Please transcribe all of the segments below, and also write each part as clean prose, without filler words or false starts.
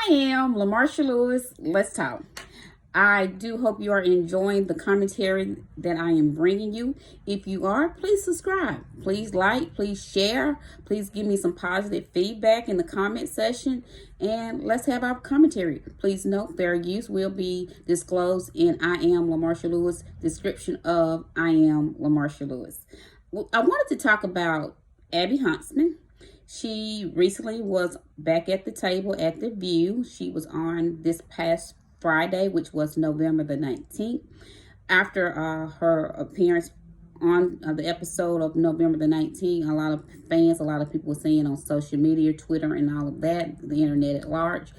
I am LaMarsha Lewis. Let's talk. I do hope you are enjoying the commentary that I am bringing you. If you are, please subscribe. Please like, please share. Please give me some positive feedback in the comment section. And let's have our commentary. Please note fair use will be disclosed in I Am LaMarsha Lewis description of I Am LaMarsha Lewis. I wanted to talk about Abby Huntsman. She recently was back at the table at The View. She was on this past Friday, which was November the 19th. After her appearance on the episode of November the 19th, a lot of fans, a lot of people were saying on social media, Twitter, and all of that, the internet at large,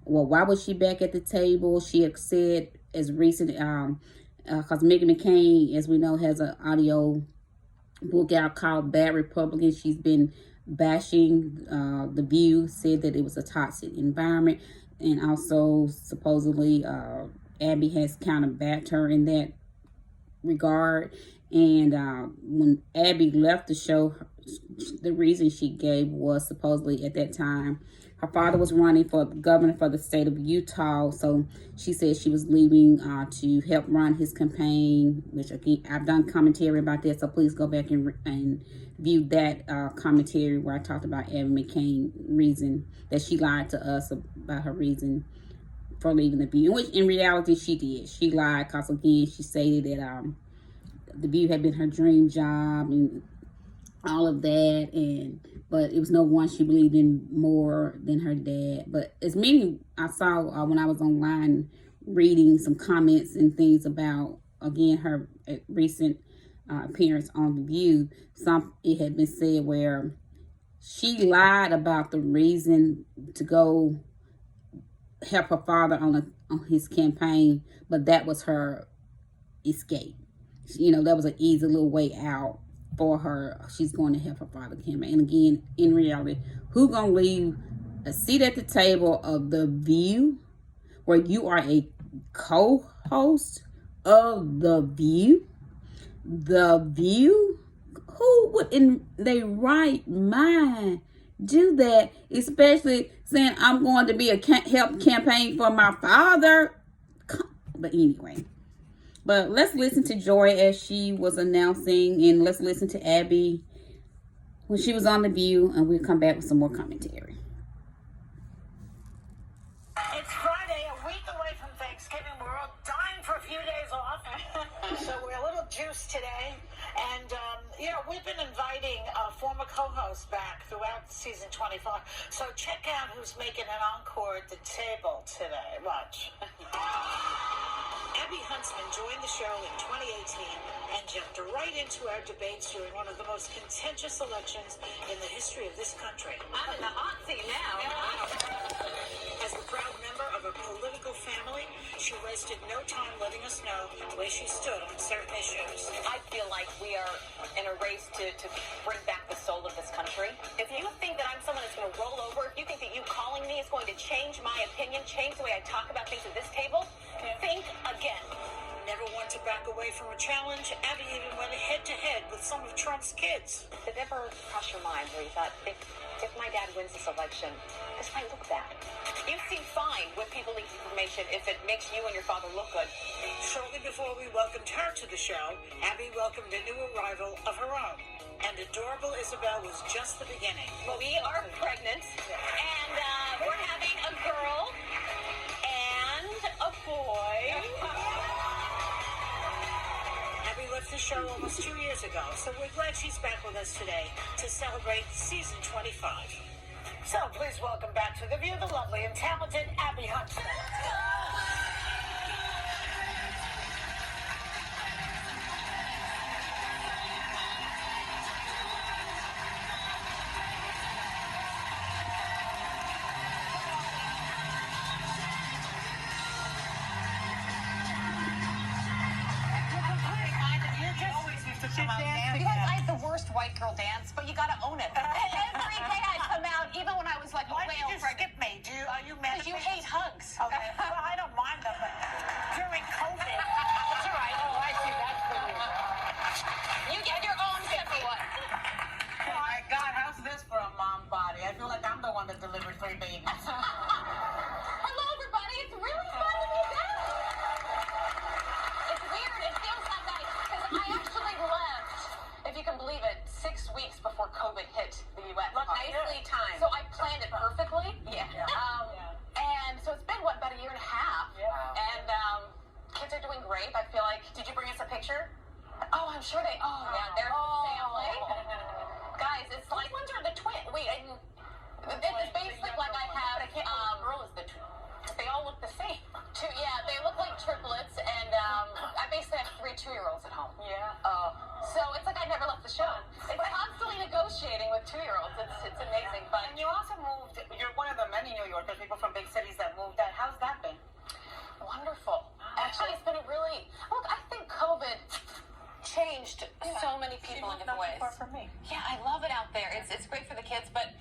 well, why was she back at the table? She had said as recent, because Meghan McCain, as we know, has an audio book out called Bad Republican. She's been bashing The View, said that it was a toxic environment, and also supposedly Abby has kind of backed her in that regard. And when Abby left the show, the reason she gave was supposedly at that time her father was running for governor for the state of Utah, so she said she was leaving to help run his campaign, which again, I've done commentary about that, so please go back and view that commentary where I talked about Abby McCain reason that she lied to us about her reason for leaving The View, which in reality she did. She lied because again, she stated that The View had been her dream job and all of that, but it was no one she believed in more than her dad. But as many I saw when I was online reading some comments and things about, again, her recent appearance on The View, it had been said where she lied about the reason to go help her father on his campaign, but that was her escape. You know, that was an easy little way out for her. She's going to help her father campaign. And again, in reality, who gonna leave a seat at the table of The View where you are a co-host of The View? The View? Who would in their right mind do that? Especially saying I'm going to be a help campaign for my father. But anyway. But let's listen to Joy as she was announcing, and let's listen to Abby when she was on The View, and we'll come back with some more commentary. It's Friday, a week away from Thanksgiving. We're all dying for a few days off, so we're a little juiced today. And, we've been inviting former co-hosts back throughout season 25. So check out who's making an encore at the table today. Watch. Abby Huntsman joined the show in 2018 and jumped right into our debates during one of the most contentious elections in the history of this country. I'm in the hot seat now. As a proud member of a political family, she wasted no time letting us know where she stood on certain issues. I feel like we are in a race to bring back the soul of this country. If you think that I'm someone that's going to roll over, if you think that you calling me is going to change my opinion, change the way I talk about things at this table, think again. Never want to back away from a challenge, Abby even went head-to-head with some of Trump's kids. Did it ever cross your mind where you thought, if my dad wins this election, this might look bad? You seem fine when people leak information if it makes you and your father look good. Shortly before we welcomed her to the show, Abby welcomed a new arrival of her own. And adorable Isabel was just the beginning. Well, we are pregnant, and we're having a girl and a boy. Abby left the show almost 2 years ago, so we're glad she's back with us today to celebrate season 25. So please welcome back to The View the lovely and talented Abby Huntsman. Because I had the worst white girl dance, but you gotta own it. Every day I come out, even when I was like a Why whale. did you skip me? Are you mad? Because you hate hugs. Okay, well, I don't mind them, but during COVID. That's all right. Oh, I see. That's the reason. You get your own separate one. Oh my God, how's this for a mom body? I feel like I'm the one that delivered 3 babies. sure they. Oh yeah, they're family. Guys, it's like ones are the twin. Wait, it's basically like I have. Girl is the twin. They all look the same. Yeah, they look like triplets, and I basically have 3 2-year-olds at home. Yeah. So it's like I never left the show. It's constantly negotiating with 2-year-olds. It's amazing, but. And you also moved. You're one of the many New Yorkers, people from big cities that moved out. How's that been? Wonderful. Actually, it's been a really. Look, I think COVID changed so many people in different ways. Far from me. Yeah, I love it out there. It's great for the kids, but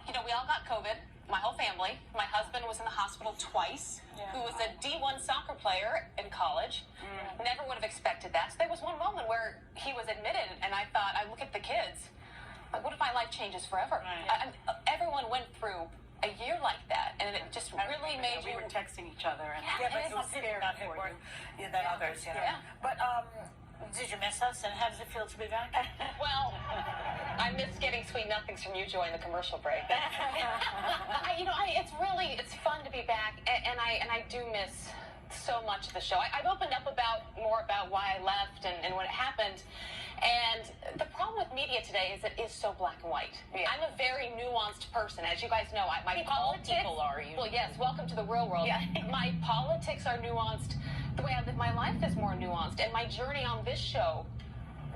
we all got COVID. My whole family. My husband was in the hospital twice. Who was a D1 soccer player in college. Never would have expected that. So there was one moment where he was admitted, and I thought, I look at the kids. Like, what if my life changes forever? Right. Everyone went through a year like that, and it just really made you. We were texting each other, and but some people got hit worse than others, Yeah. But did you miss us? And how does it feel to be back? Well, I miss getting sweet nothings from you, Joy, in the commercial break. It's fun to be back, and I do miss so much of the show. I've opened up more about why I left and when it happened. And the problem with media today is it is so black and white. Yeah. I'm a very nuanced person. As you guys know, my politics... people are you. Well, yes, welcome to the real world. Yeah. My politics are nuanced. The way I live my life is more nuanced. And my journey on this show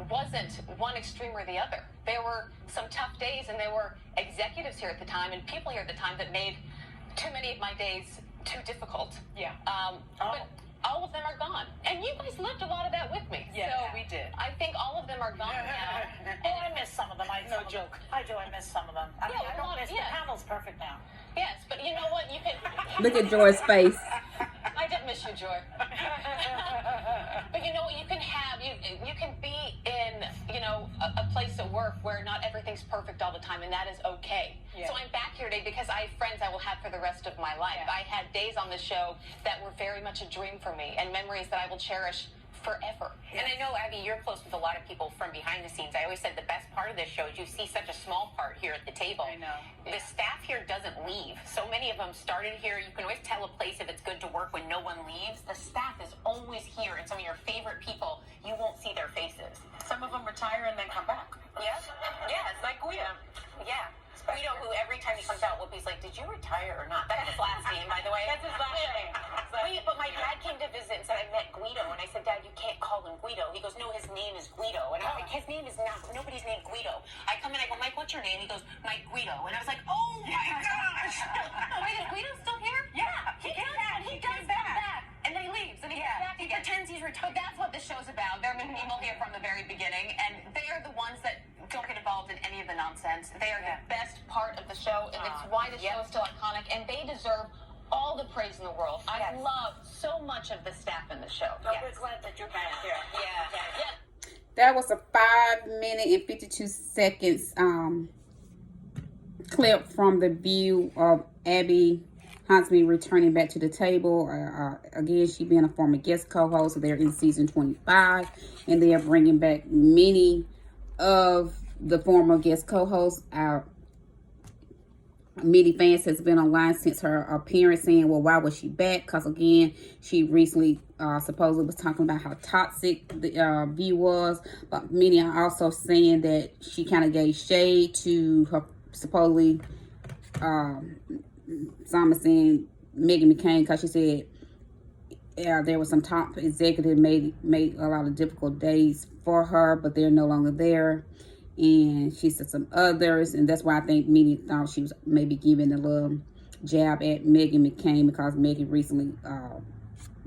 wasn't one extreme or the other. There were some tough days, and there were executives here at the time and people here at the time that made too many of my days too difficult. Yeah. But all of them are gone. And you guys lived a lot of that with me. Yeah, so we did. I think all of them are gone now. Oh, I miss some of them. No joke. I do. I miss some of them. I don't miss the panel's perfect now. Yes, but you know what? You can... Look at Joy's face. I did miss you, Joy. But you know what? You can be in, a place at work where not everything's perfect all the time, and that is okay. Yeah. So I'm back here today because I have friends I will have for the rest of my life. Yeah. I had days on the show that were very much a dream for me, and memories that I will cherish forever. And I know, Abby, you're close with a lot of people from behind the scenes. I always said the best part of this show is you see such a small part here at the table. I know. The staff here doesn't leave. So many of them started here. You can always tell a place if it's good to work when no one leaves. The staff is always here, and some of your favorite people, you won't see their faces. Some of them retire and then come back. Yeah? Yeah, it's like Guido. Yeah. Guido, who every time he comes out, Whoopi's like, did you retire or not? That's his last name, by the way. That's his last name. But my dad came to visit and said, I met Guido. And I said, Dad, you can't call him Guido. He goes, no, his name is Guido. And I was like, his name is not, nobody's named Guido. I come in, I go, Mike, what's your name? He goes, Mike Guido. And I was like, oh my gosh. Wait, is Guido still here? Yeah. He comes back. And then he leaves. And he comes back. He pretends he's retired. But that's what this show's about. There have been people here from the very beginning. And they are the ones that don't get involved in any of the nonsense. They are the best part of the show, and it's why the show is still iconic, and they deserve all the praise in the world. I love so much of the staff in the show. Oh, we're glad that you're back here. Yeah. That was a 5 minute and 52 seconds clip from the view of Abby Huntsman returning back to the table. Again, she being a former guest co-host. So they're in season 25, and they are bringing back many of the former guest co-hosts. Many fans has been online since her appearance saying, well, why was she back? Because again, she recently supposedly was talking about how toxic the view was. But many are also saying that she kind of gave shade to her supposedly some are saying Meghan McCain, because she said there was some top executive made a lot of difficult days for her, but they're no longer there. And she said some others, and that's why I think many thought she was maybe giving a little jab at Meghan McCain, because Meghan recently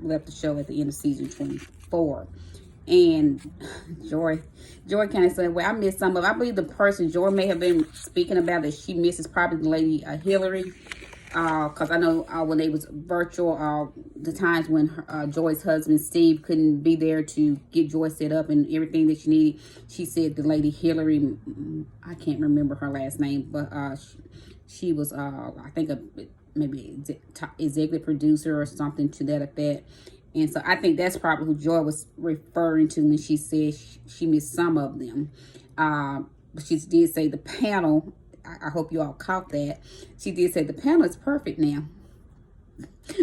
left the show at the end of season 24. And Joy kind of said, well, I missed some of it. I believe the person Joy may have been speaking about that she misses probably the lady Hillary. Because I know when they was virtual, the times when Joy's husband Steve couldn't be there to get Joy set up and everything that she needed, she said the lady Hillary, I can't remember her last name, but she was I think maybe executive producer or something to that effect. And so I think that's probably who Joy was referring to when she said she missed some of them. But she did say the panel, I hope you all caught that. She did say the panel is perfect now.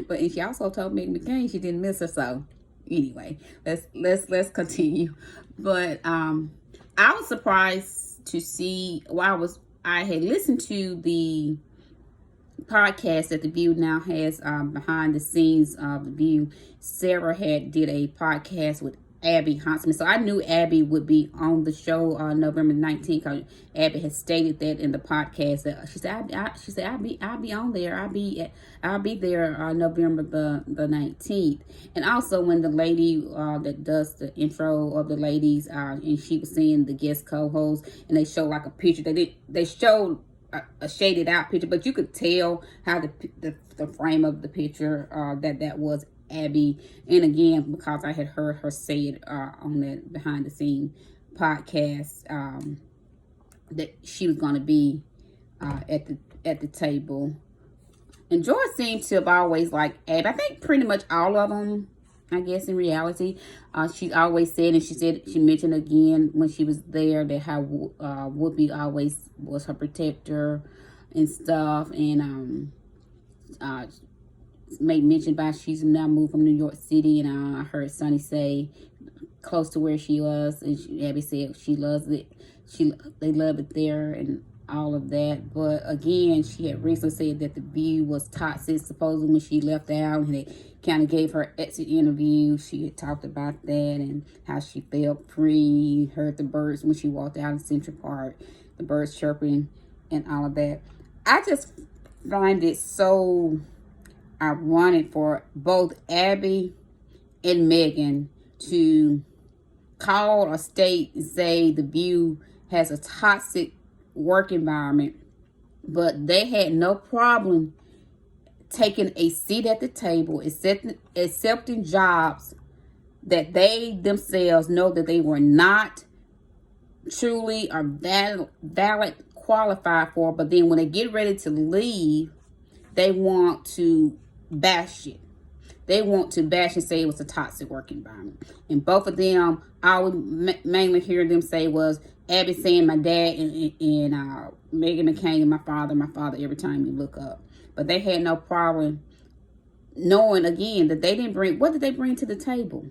But and she also told Meghan McCain she didn't miss her, so Anyway, let's continue. But I was surprised to see I had listened to the podcast that The View now has behind the scenes of The View. Sarah had did a podcast with Abby Huntsman. So I knew Abby would be on the show on November 19th, because Abby had stated that in the podcast. That she said, I'll be on there. I'll be there November the 19th. And also when the lady that does the intro of the ladies, and she was seeing the guest co-host, and they show like a picture. They showed a shaded out picture, but you could tell how the frame of the picture that was Abby. And again, because I had heard her say it on that behind the scene podcast, that she was going to be at the table. And Joy seemed to have always liked Abby. I think pretty much all of them, I guess, in reality. She always said, and she mentioned again when she was there, that how Whoopi always was her protector and stuff. And made mention about she's now moved from New York City. And I heard Sonny say close to where she was. And Abby said she loves it. They love it there and all of that. But again, she had recently said that The View was toxic, supposedly, when she left out, and they kind of gave her exit interview. She had talked about that and how she felt free, heard the birds when she walked out in Central Park, the birds chirping and all of that. I just find it so ironic for both Abby and Megan to call or state and say The View has a toxic work environment, but they had no problem taking a seat at the table, accepting jobs that they themselves know that they were not truly or valid qualified for. But then when they get ready to leave, they want to bash it. They want to bash and say it was a toxic work environment. And both of them, I would mainly hear them say was Abby saying my dad and Megan McCain and my father every time you look up. But they had no problem knowing, again, that they didn't bring, what did they bring to the table?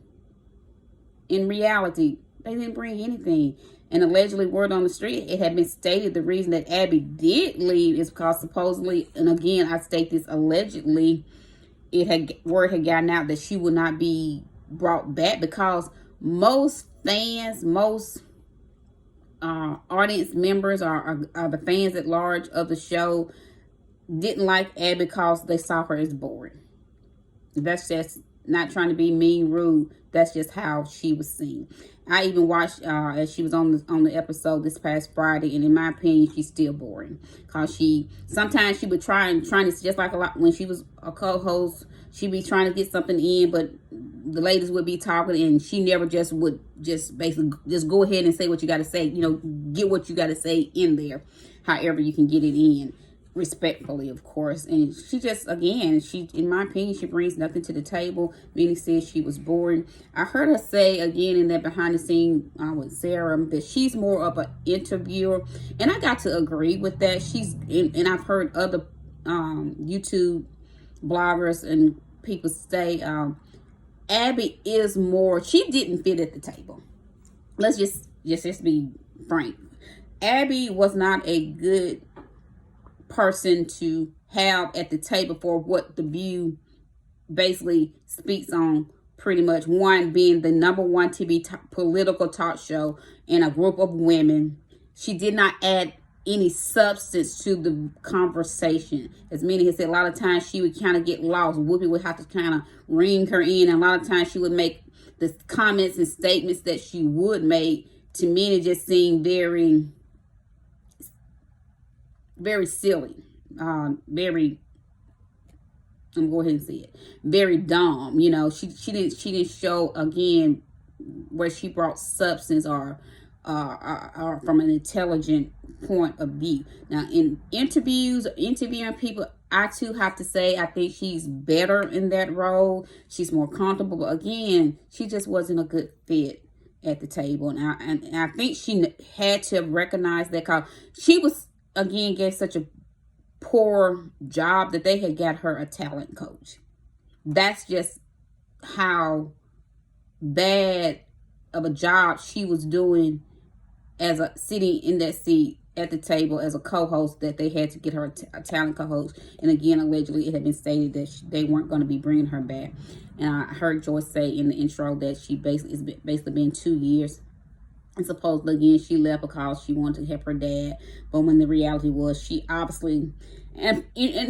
In reality, they didn't bring anything. And allegedly, word on the street, it had been stated the reason that Abby did leave is because supposedly, and again, I state this allegedly, word had gotten out that she would not be brought back because most fans, most audience members are the fans at large of the show didn't like Abby because they saw her as boring. That's just not trying to be mean, rude. That's just how she was seen. I even watched as she was on the episode this past Friday, and in my opinion, she's still boring because sometimes she would try and just like a lot when she was a co-host, she'd be trying to get something in, but the ladies would be talking, and she never would basically go ahead and say what you got to say. Get what you got to say in there, however you can get it in. Respectfully, of course. And she just, again, in my opinion, she brings nothing to the table. Many said she was boring. I heard her say again in that behind the scene with Sarah that she's more of an interviewer, and I got to agree with that. And I've heard other YouTube bloggers and people say Abby is more, she didn't fit at the table. Let's just be frank. Abby was not a good person to have at the table for what The View basically speaks on, pretty much. One, being the number one TV political talk show in a group of women. She did not add any substance to the conversation. As many has said, a lot of times she would kind of get lost. Whoopi would have to kind of ring her in, and a lot of times she would make the comments and statements that she would make. To me, it just seemed very silly, very, I'm going to go ahead and say it, very dumb. She didn't show, again, where she brought substance or from an intelligent point of view. Now, in interviewing people, I too have to say I think she's better in that role. She's more comfortable, but again, she just wasn't a good fit at the table. And I think she had to recognize that, because she was, again, gave such a poor job that they had got her a talent coach. That's just how bad of a job she was doing as a sitting in that seat at the table as a co-host, that they had to get her a talent co-host. And again, allegedly, it had been stated that they weren't going to be bringing her back. And I heard Joyce say in the intro that she it's basically been 2 years. And supposedly, again, she left because she wanted to help her dad. But when the reality was, she obviously, and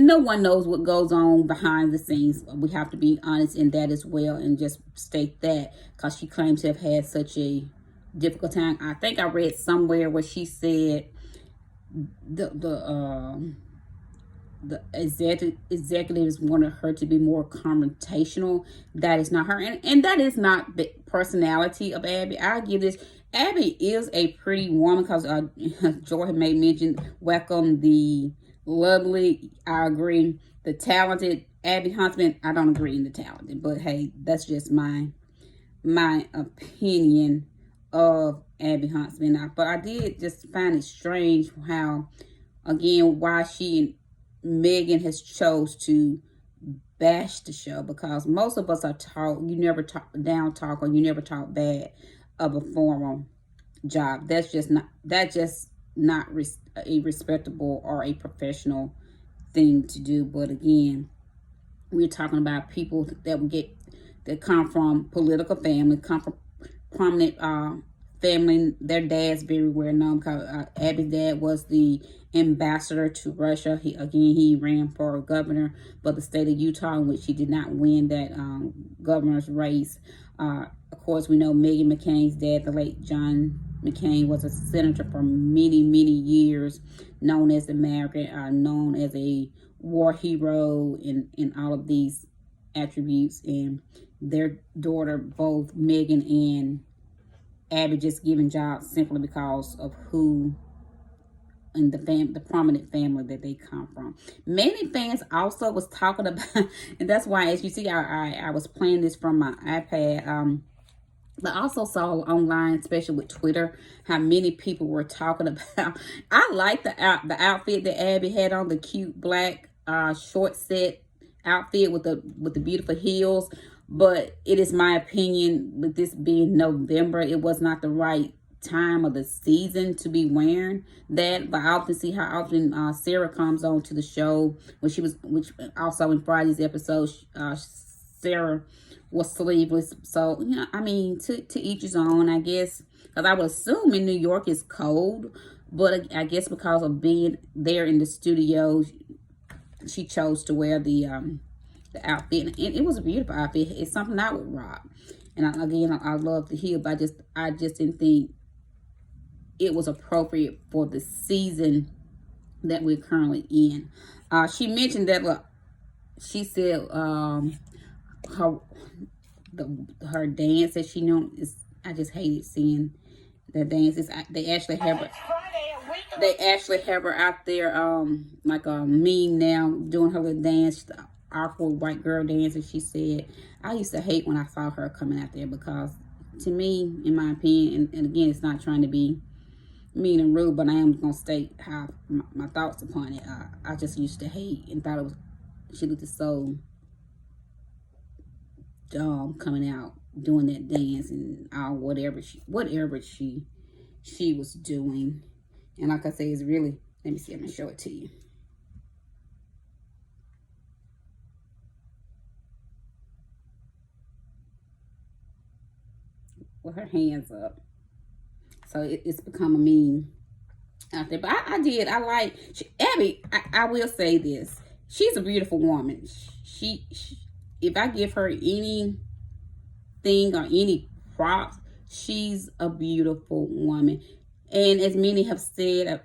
no one knows what goes on behind the scenes. We have to be honest in that as well and just state that, because she claims to have had such a difficult time. I think I read somewhere where she said the executives wanted her to be more confrontational. That is not her, and that is not the personality of Abby. I give this. Abby is a pretty woman, because Joy had made mention, welcome the lovely, I agree, the talented Abby Huntsman. I don't agree in the talented, but hey, that's just my opinion of Abby Huntsman. But I did just find it strange how, again, why she and Megan has chose to bash the show, because most of us are taught you never talk down talk, or you never talk bad of a formal job. That's just not a respectable or a professional thing to do. But again, we're talking about people that come from political family, come from prominent family. Their dad's very well known, because Abby's dad was the ambassador to Russia. He ran for governor for the state of Utah, in which he did not win that governor's race. Of course, we know Megan McCain's dad, the late John McCain, was a senator for many, many years, known as American, known as a war hero, in all of these attributes. And their daughter, both Megan and Abby, just given jobs simply because of who and the prominent family that they come from. Many fans also was talking about, and that's why, as you see, I was playing this from my iPad. But I also saw online, especially with Twitter, how many people were talking about. I like the outfit that Abby had on, the cute black short set outfit with the beautiful heels. But it is my opinion, with this being November, it was not the right time of the season to be wearing that. But I often see how often Sarah comes on to the show, which also in Friday's episode, Sarah was sleeveless. So, I mean, to each his own, I guess, because I would assume in New York it's cold, but I guess because of being there in the studio, she chose to wear the outfit, and it was a beautiful outfit. It's something I would rock. And I love the heel, but I just didn't think it was appropriate for the season that we're currently in. She mentioned that, she said her dance that she known is, I just hated seeing the dances. They actually have her out there like a meme now, doing her little dance, the awkward white girl dance. And she said, I used to hate when I saw her coming out there, because to me, in my opinion, and again, it's not trying to be mean and rude, but I am going to state how my thoughts upon it. I just used to hate and thought she looked so dumb coming out doing that dance and whatever she was doing. And like I say, it's really, let me see, I'm gonna show it to you. With her hands up, so it's become a meme out there. But I like Abby. I will say this: she's a beautiful woman. She if I give her anything or any props, she's a beautiful woman. And as many have said,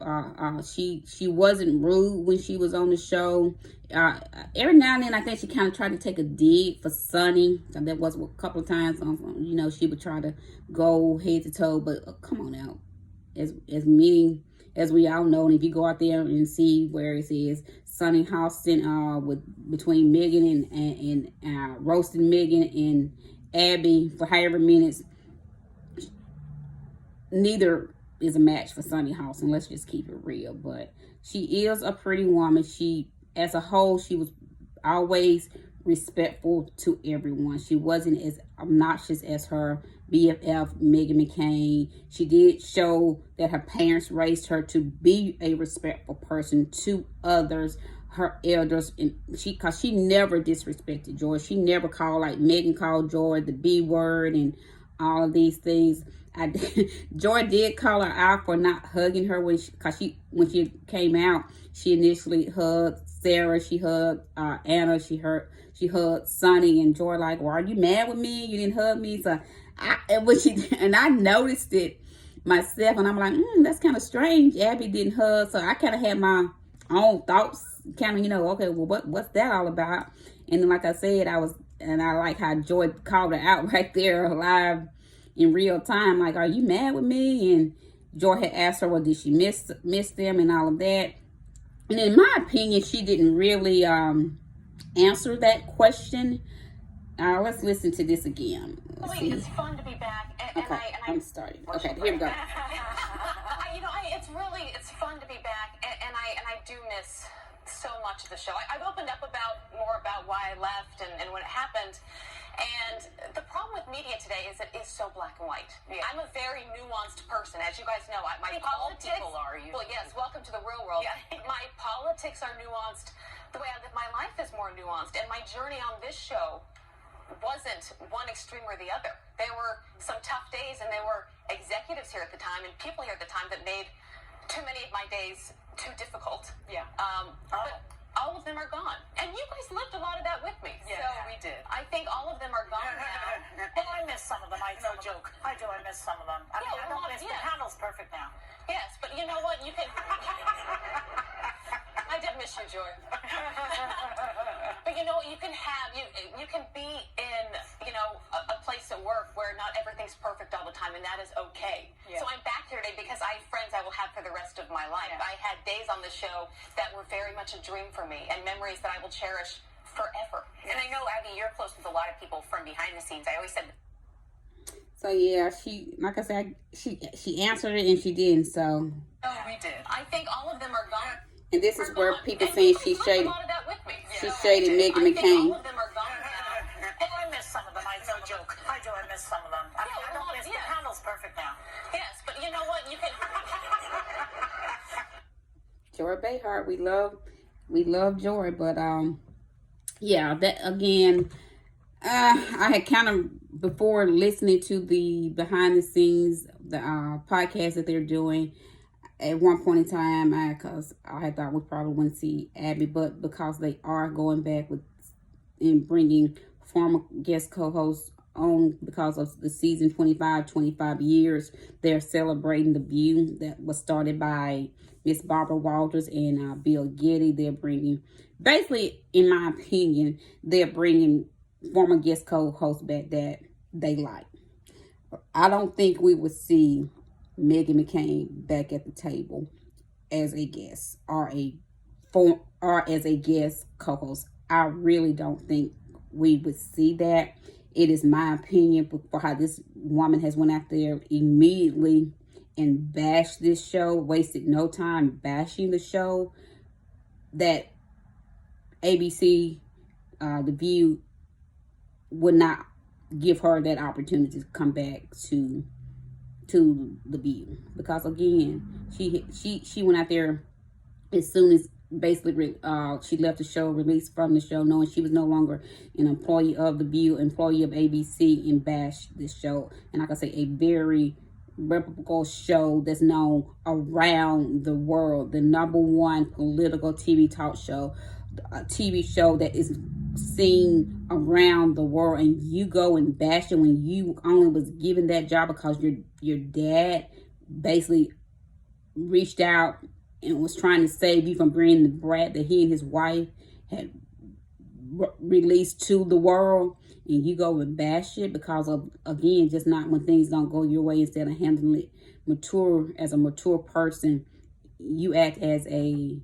she wasn't rude when she was on the show. Every now and then, I think she kind of tried to take a dig for Sunny. That was a couple of times. She would try to go head to toe. But come on out, as many as we all know, and if you go out there and see where it says Sunny Houston, between Megan and roasting Megan and Abby for however minutes, neither is a match for Sunny Houston. Let's just keep it real. But she is a pretty woman. She, as a whole, she was always respectful to everyone. She wasn't as obnoxious as her BFF, Meghan McCain. She did show that her parents raised her to be a respectful person to others, her elders, and cause she never disrespected Joy. She never called, like Meghan called Joy the B word and all of these things. Joy did call her out for not hugging her when she came out. She initially hugged Sarah, she hugged Anna, she hugged Sonny, and Joy like, "Well, are you mad with me? You didn't hug me." So I noticed it myself, and I'm like, that's kind of strange. Abby didn't hug, so I kind of had my own thoughts, kind of, okay, well, what's that all about? And then, like I said, I like how Joy called her out right there live in real time, like, "Are you mad with me?" And Joy had asked her, well, did she miss them and all of that. And in my opinion, she didn't really answer that question. Let's listen to this again. It's fun to be back. Okay, I'm starting. Okay, here we go. It's fun to be back, and I do miss so much of the show. I've opened up more about why I left and when it happened. And the problem with media today is it is so black and white. Yeah. I'm a very nuanced person, as you guys know. My politics. All people are. Well, yes. Welcome to the real world. Yeah. My politics are nuanced. The way I live my life is more nuanced, and my journey on this show wasn't one extreme or the other. There were some tough days, and there were executives here at the time and people here at the time that made too many of my days too difficult. Yeah. But all of them are gone. And you guys lived a lot of that with me. Yeah, so we did. I think all of them are gone now. And I miss some of them. No joke. I do. I miss some of them. I don't miss the panel's perfect now. Yes, but you know what? You can... I did miss you, Joy. But you know what? You can be in, a place at work where not everything's perfect all the time, and that is okay. Yeah. So I'm back here today because I have friends I will have for the rest of my life. Yeah. I had days on the show that were very much a dream for me and memories that I will cherish forever. And I know, Abby, you're close with a lot of people from behind the scenes. I always said... So yeah, like I said, she answered it and she didn't. So. Oh, we did. I think all of them are gone. And this is where people saying she shaded. She shaded Meghan McCain. All of them are gone now. And I miss some of them. No joke. I do. I miss some of them. I don't miss the panel's perfect now. Yes, but you know what? You can. Joy Behar, we love Joy, but yeah, that again. I had kind of, before listening to the behind the scenes, the podcast that they're doing, at one point in time, because I had thought we probably wouldn't see Abby, but because they are going back and bringing former guest co-hosts on because of the season 25 years, they're celebrating the View that was started by Miss Barbara Walters and Bill Getty. They're bringing, basically, in my opinion, they're bringing former guest co-host back that they like. I don't think we would see Meghan McCain back at the table as a guest or as a guest co-host. I really don't think we would see that. It is my opinion for how this woman has went out there immediately and bashed this show, wasted no time bashing the show, that ABC, The View, would not give her that opportunity to come back to The View, because again, she went out there as soon as basically she left the show, released from the show, knowing she was no longer an employee of The View, employee of ABC, and bashed this show. And like I say, a very reputable show that's known around the world, the #1 political TV talk show, a TV show that is seen around the world, and you go and bash it when you only was given that job because your dad basically reached out and was trying to save you from bringing the brat that he and his wife had released to the world, and you go and bash it because of, again, just not when things don't go your way. Instead of handling it as a mature person, you act as a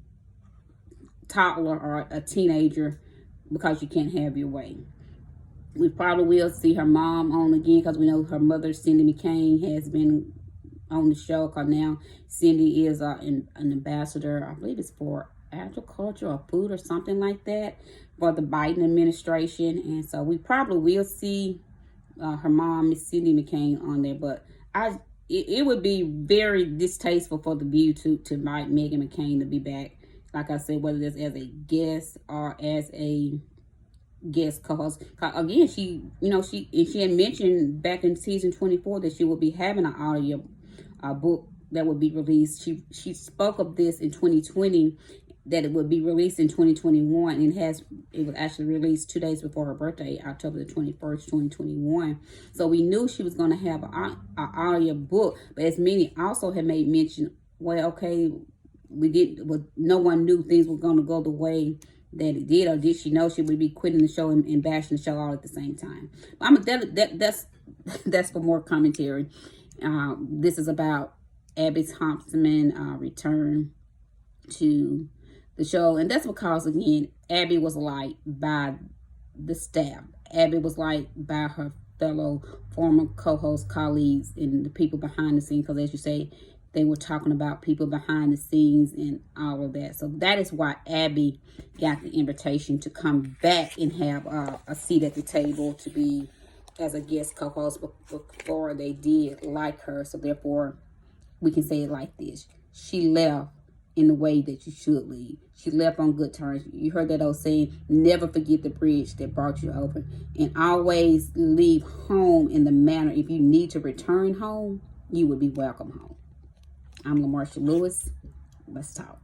toddler or a teenager because you can't have your way. We probably will see her mom on again because we know her mother, Cindy McCain, has been on the show, because now Cindy is an ambassador, I believe it's for agriculture or food or something like that. for the Biden administration. And so we probably will see her mom, Miss Cindy McCain, on there. But it would be very distasteful for the View to invite Meghan McCain to be back. Like I said, whether it's as a guest or as a guest co-host. Again, she had mentioned back in season 24 that she would be having an audio book that would be released. She spoke of this in 2020, that it would be released in 2021, and it was actually released 2 days before her birthday, October the 21st, 2021. So we knew she was going to have an audio book, but as many also had made mention, well, okay, no one knew things were going to go the way that it did, or did she know she would be quitting the show and bashing the show all at the same time? That's for more commentary. This is about Abby's Huntsman return to the show, and that's because, again, Abby was liked by the staff. Abby was liked by her fellow former co-host colleagues and the people behind the scenes, because as you say, they were talking about people behind the scenes and all of that. So that is why Abby got the invitation to come back and have a seat at the table to be as a guest co-host before they did like her. So therefore, we can say it like this: she left in the way that you should leave. She left on good terms. You heard that old saying, never forget the bridge that brought you over, and always leave home in the manner, if you need to return home, you would be welcome home. I'm LaMarsha Lewis. Let's talk.